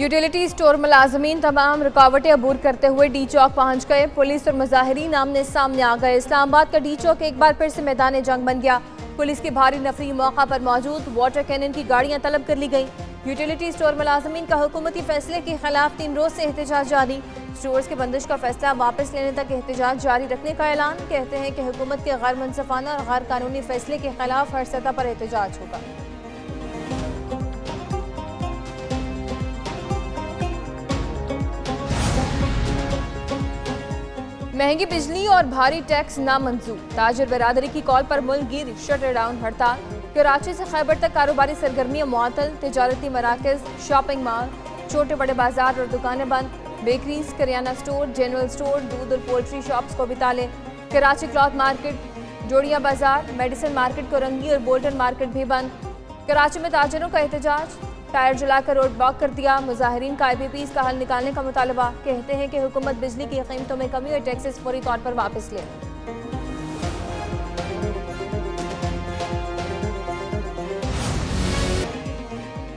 Utility store मुलाजमीन तमाम रुकावटें अबूर करते हुए डी चौक पहुंच गए। पुलिस और मुजाहिरीन आमने सामने आ गए। इस्लामाबाद का डी चौक एक बार फिर से मैदान जंग बन गया। पुलिस की भारी नफरी मौका पर मौजूद वाटर कैनन की गाड़ियां तलब कर ली गई। यूटिलिटी स्टोर मुलाजमीन का हुकूमती फैसले के खिलाफ 3 रोज से एहतजाज जारी। स्टोर्स की बंदिश का फैसला वापस लेने तक एहतजाज जारी रखने का ऐलान। कहते हैं कि हुकूमत के गैर मुनसफाना और गैर कानूनी फैसले के खिलाफ हर सतह पर एहतजाज होगा। महंगी बिजली और भारी टैक्स नामंजूर। ताजिर बरादरी की कॉल पर मुल्क गिर शटर डाउन हड़ताल। कराची से खैबर तक कारोबारी सरगर्मियां मुअत्तल। तिजारती मराकज, शॉपिंग मॉल, छोटे बड़े बाजार और दुकानें बंद। Bakeries, kirana store, general store, दूध और पोल्ट्री शॉप्स को भी ताले। कराची क्लॉथ मार्केट, जोड़िया बाजार, मेडिसिन मार्केट, कोरंगी और बोल्टन मार्केट भी बंद। कराची में ताजिरों का एहतजाज। टायर जलाकर रोड ब्लॉक कर दिया। मुजाहिरीन का IPPs का हल निकालने का मुतालबा। कहते हैं कि हुकूमत बिजली की कीमतों में कमी और टैक्सेस फौरी तौर पर वापस ले।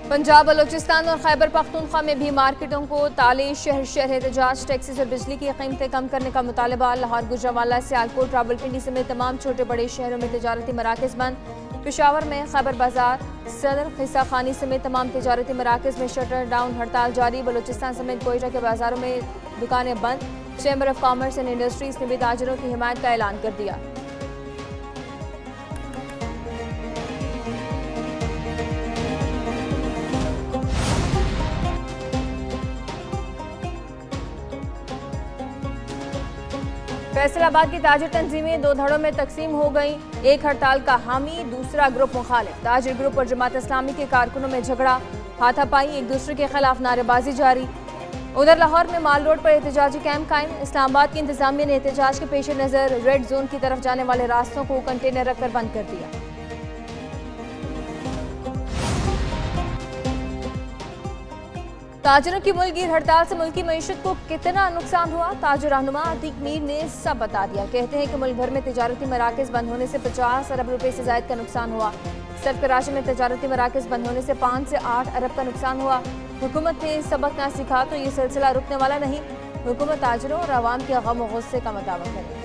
पंजाब, बलोचिस्तान और खैबर पख्तूनख्वा में भी मार्केटों को ताले। शहर शहर एहतजाज। टैक्सेस और बिजली की कीमतें कम करने का मुतालबा। लाहौर, गुजरांवाला, सियालकोट, रावलपिंडी समेत तमाम छोटे बड़े शहरों में तिजारती मराकज बंद। पेशावर में खैबर बाजार, सदर, खिस्सा खानी समेत तमाम तिजारती मराकज में शटर डाउन हड़ताल जारी। बलोचिस्तान समेत कोयटा के बाजारों में दुकानें बंद। Chamber of commerce and industries ने भी ताजिरों की हिमायत का ऐलान कर दिया। फैसलाबाद की ताजिर तंजीमें 2 धड़ों में तकसीम हो गई। एक हड़ताल का हामी, दूसरा ग्रुप मुखालिफ। ताजिर ग्रुप और जमात इस्लामी के कारकुनों में झगड़ा, हाथापाई, एक दूसरे के खिलाफ नारेबाजी जारी। उधर लाहौर में माल रोड पर एहतजाजी कैंप कायम। इस्लामाबाद की इंतजामिया ने एहतजाज के पेश नज़र रेड जोन की तरफ जाने वाले रास्तों को कंटेनर रखकर बंद कर दिया। ताजिरों की मुल्कगीर हड़ताल से मुल्की मईशत को कितना नुकसान हुआ, ताजिर रहनुमा अतीक मीर ने सब बता दिया। कहते हैं कि मुल्क भर में तिजारती मराकज बंद होने से 50 अरब रुपए से ज्यादा का नुकसान हुआ। सिर्फ कराची में तिजारती मराकज बंद होने से 5 से 8 अरब का नुकसान हुआ। हुकूमत ने सबक ना सीखा तो ये सिलसिला रुकने वाला नहीं। हुकूमत ताजिरों और अवाम के गम और गुस्से का मुताबिक करे।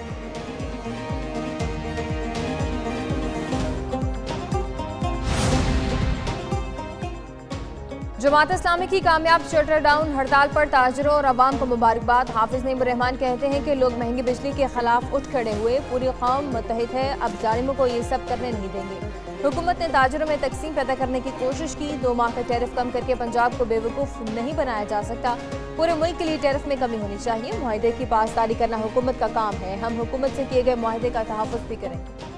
जमात इस्लामी की कामयाब शटर डाउन हड़ताल पर ताजिरों और अवाम को मुबारकबाद। हाफिज नईम रहमान कहते हैं कि लोग महंगी बिजली के खिलाफ उठ खड़े हुए। पूरी कौम मुत्तहिद है, अब जालिमों को ये सब करने नहीं देंगे। हुकूमत ने ताजिरों में तकसीम पैदा करने की कोशिश की। 2 माह का टैरिफ कम करके पंजाब को बेवकूफ़ नहीं बनाया जा सकता। पूरे मुल्क के लिए टैरिफ में कमी होनी चाहिए। मुआहदे की पासदारी करना हुकूमत का काम है। हम हुकूमत से किए गए मुआहदे का तहफ़्फ़ुज़ भी करेंगे।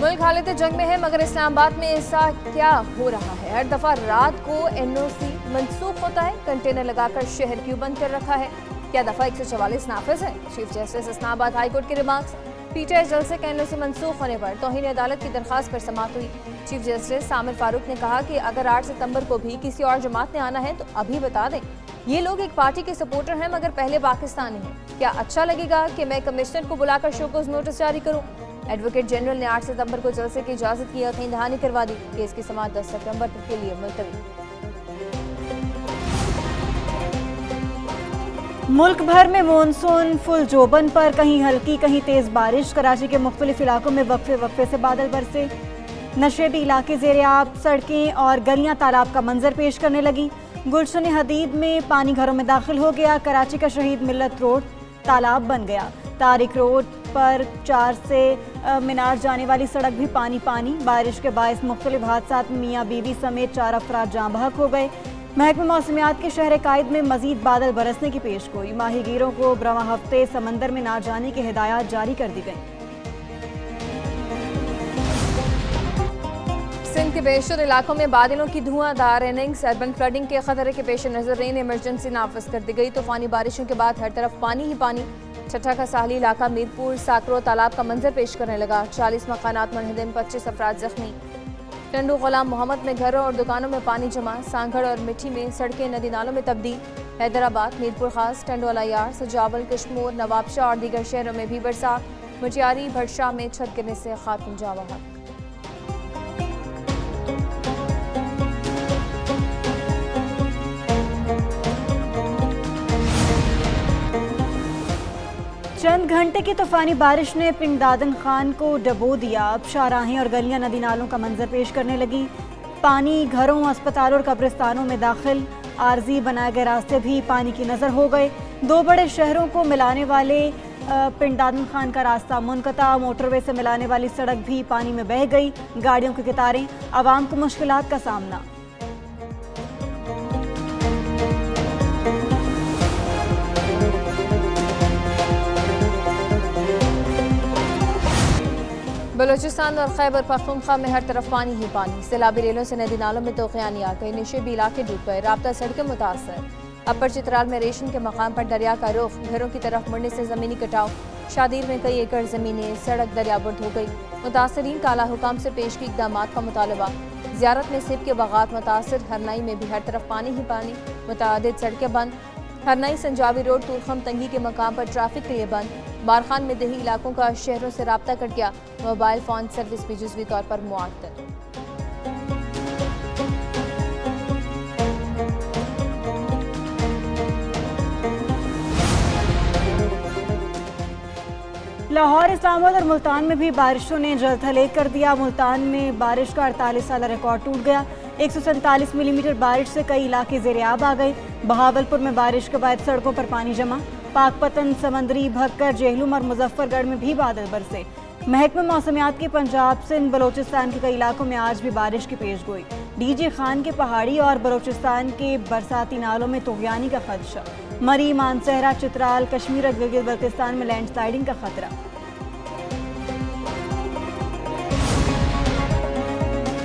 मुल्क हालत जंग में है, मगर इस्लामाबाद में ऐसा क्या हो रहा है? हर दफा रात को NOC मनसूख होता है। कंटेनर लगाकर शहर क्यों बंद कर रखा है? क्या दफा 144 नाफिज है? Chief justice Islamabad high court के रिमार्क्स। PTI जलसे का NOC मनसूख होने पर तौहीन अदालत की दरखास्त पर समाअत हुई। चीफ जस्टिस सामिर फारूक ने कहा कि अगर 8 सितंबर को भी किसी और जमात ने आना है तो अभी बता दें। ये लोग एक पार्टी के सपोर्टर हैं मगर पहले पाकिस्तानी हैं। क्या अच्छा लगेगा कि मैं कमिश्नर को बुलाकर शोकॉज नोटिस जारी करूं? एडवोकेट जनरल ने 8 सितंबर को जलसे की इजाजत की यकीन दहानी करवा दी। केस की समाअत 10 सितंबर तक के लिए मुलतवी। मुल्क भर में मानसून फुल जोबन पर, कहीं हल्की कहीं तेज बारिश। कराची के मुख्तलिफ इलाकों में वक्फे वक्फे से बादल बरसे। नशेबी इलाके ज़ेरे आब, सड़कें और गलियां तालाब का मंजर पेश करने लगी। गुलशन हदीद में पानी घरों में दाखिल हो गया। कराची का शहीद मिल्लत रोड तालाब बन गया। तारिक रोड पर 4 से मीनार जाने वाली सड़क भी पानी पानी। बारिश के बायस मुख्तलिफ हादसात में मियाँ बीवी समेत 4 अफराद जाँ बहक हो गए। महकमे मौसमियात के शहर कायद में मजीद बादल बरसने की पेश गोई। माहीगीरों को ब्रह्मा हफ्ते समंदर में ना जाने की हिदायत जारी कर दी गई। सिंध के बेशतर इलाकों में बादलों की धुआंधार इनिंग्स। अर्बन फ्लडिंग के खतरे के पेश नजर रेन इमरजेंसी नाफिज कर दी गई। तूफानी बारिशों के बाद हर तरफ पानी ही पानी। छठा का साहली इलाका मीरपुर साकरो तालाब का मंजर पेश करने लगा। 40 मकानात मुनहदम, 25 अफराद जख्मी। टंडू गुलाम मोहम्मद में घरों और दुकानों में पानी जमा। सांगड़ और मिट्टी में सड़कें नदी नालों में तब्दील। हैदराबाद, मीरपुर खास, टंडोला यार, सजावल, कश्मोर, नवाबशाह और दीगर शहरों में भी बरसात। मुटियारी भटशाह में छत गिरने से खातून जाँ बहक। चंद घंटे की तूफानी बारिश ने पिंगदादन खान को डबो दिया। अब शाहराहें और गलियां नदी नालों का मंजर पेश करने लगी। पानी घरों, अस्पतालों और कब्रिस्तानों में दाखिल। आरजी बनाए गए रास्ते भी पानी की नज़र हो गए। दो बड़े शहरों को मिलाने वाले पिंगदादन खान का रास्ता मुनक़ता, मोटरवे से मिलाने वाली सड़क भी पानी में बह गई। गाड़ियों की कतारें, आवाम को मुश्किलात का सामना। बलूचिस्तान और खैबर पख्तूनख्वा में हर तरफ पानी ही पानी। सैलाबी रेलों से नदी नालों में तोक़यानी आ गई। नशेबी इलाके डूब गए, राब्ता सड़कें मुतासर। अपर चित्राल में रेशम के मकाम पर दरिया का रुख, घरों की तरफ मुड़ने से ज़मीनी कटाव। शादीर में कई एकड़ ज़मीनें सड़क दरियाबुर्द हो गई। मुतासरीन का आला हुकाम से पेश की इक़दामात का मुतालबा। ज़ियारत में सेब के बागात मुतासर। हरनाई में भी हर तरफ पानी ही पानी। मुतअद्दिद सड़कें बंद। हरनाई संजावी रोड तुरखम तंगी के मकाम पर ट्रैफिक के लिए बंद। बारखान में दही इलाकों का शहरों से राब्ता कट गया। मोबाइल फ़ोन सर्विस भी जुज़वी तौर पर मुअत्तल। लाहौर, इस्लामाबाद और मुल्तान में भी बारिशों ने जलथल कर दिया। मुल्तान में बारिश का 48 साल रिकॉर्ड टूट गया। 147 मिलीमीटर बारिश से कई इलाके ज़ेर-ए-आब आ गए। बहावलपुर में बारिश के बाद सड़कों पर पानी जमा। पाकपतन, समंदरी, भक्कर, जेहलुम और मुजफ्फरगढ़ में भी बादल बरसे। महकमा मौसमियात के पंजाब, सिंध, बलोचिस्तान के कई इलाकों में आज भी बारिश की पेशगोई। डीजे खान के पहाड़ी और बलोचिस्तान के बरसाती नालों में तूफ़ानी का खदशा। मरी, मानसहरा, चित्राल, कश्मीर और गिलगित बल्तिस्तान में लैंडस्लाइडिंग का खतरा।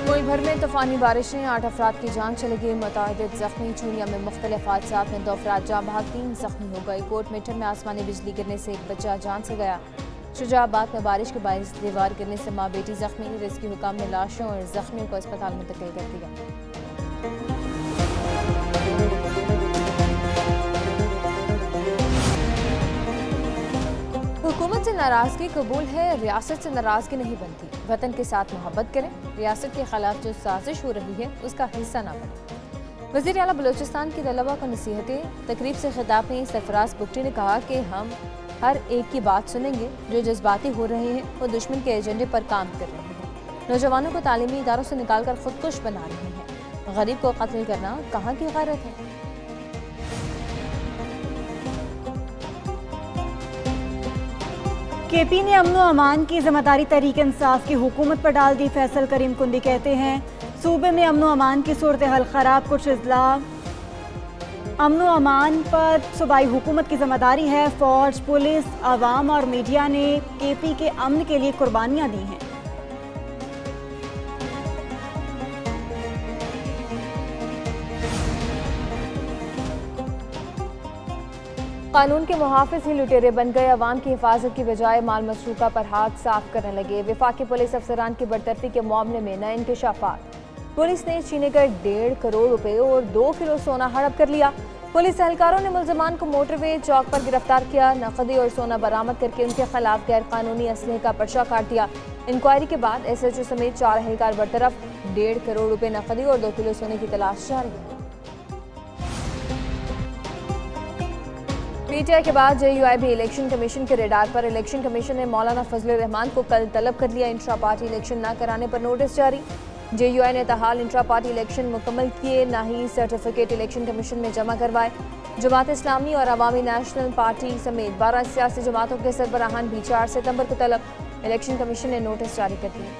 मुल्क भर में तूफानी बारिशें, 8 अफराद की जान चली गई। मुतअद्दिद ज़ख्मी। चूड़िया में मुख्तलिफ हादसात में 2 अफराद जाँ बहक, 3 ज़ख्मी हो गए। कोट मेठर में आसमानी बिजली गिरने से एक बच्चा जान से गया। शुजाबाद में बारिश के बायस दीवार गिरने से माँ बेटी जख्मी। रेस्क्यू हुकाम ने लाशों और जख्मियों को अस्पताल मुंतकिल कर दिया। हुकूमत से नाराजगी कबूल है, रियासत से नाराजगी नहीं बनती। वतन के साथ मोहब्बत करें, रियासत के खिलाफ जो साजिश हो रही है उसका हिस्सा ना बने। वज़ीर आला बलूचिस्तान की तलबा को नसीहतें। तकरीब से खिताब में सरफराज बुगटी ने कहा कि हम हर एक की बात सुनेंगे। जो जज्बाती हो रहे हैं वो दुश्मन के एजेंडे पर काम कर रहे हैं। नौजवानों को तालीमी इदारों से निकालकर खुदकुश बना रहे हैं। गरीब को कत्ल करना कहाँ की गैरत है। केपी ने अमन अमान की जिम्मेदारी तहरीक इंसाफ की हुकूमत पर डाल दी। फैसल करीम कुंदी कहते हैं सूबे में अमन अमान की सूरत हाल खराब। कुछ अजला अमन अमान पर सूबाई हुकूमत की जिम्मेदारी है। फौज, पुलिस, आवाम और मीडिया ने केपी के अमन के लिए कुर्बानियां दी हैं। कानून के मुहाफिज ही लुटेरे बन गए। अवाम की हिफाजत की बजाय माल मसरूका पर हाथ साफ करने लगे। वफाकी पुलिस अफसरान की बरतरफी के मामले में नए इंकशाफात। पुलिस ने छीने गए 1.5 करोड़ रुपए और 2 किलो सोना हड़प कर लिया। पुलिस एहलकारों ने मुलजमान को मोटरवे चौक पर गिरफ्तार किया। नकदी और सोना बरामद करके उनके खिलाफ गैर कानूनी असलहे का पर्चा काट दिया। इंक्वायरी के बाद SHO समेत 4 एहलकार बरतरफ। 1.5 करोड़ रुपए नकदी और 2 किलो सोने की तलाश जारी है। PTI के बाद JUI भी इलेक्शन कमीशन के रेडार पर। इलेक्शन कमीशन ने मौलाना फजलुर रहमान को कल तलब कर लिया। इंट्रा पार्टी इलेक्शन न कराने पर नोटिस जारी। JUI ने ताहाल इंट्रा पार्टी इलेक्शन मुकम्मल किए, ना ही सर्टिफिकेट इलेक्शन कमीशन में जमा करवाए। जमात इस्लामी और अवामी नेशनल पार्टी समेत 12 सियासी जमातों के सरबराहान भी 4 सितंबर को तलब। इलेक्शन कमीशन ने नोटिस जारी कर दिए।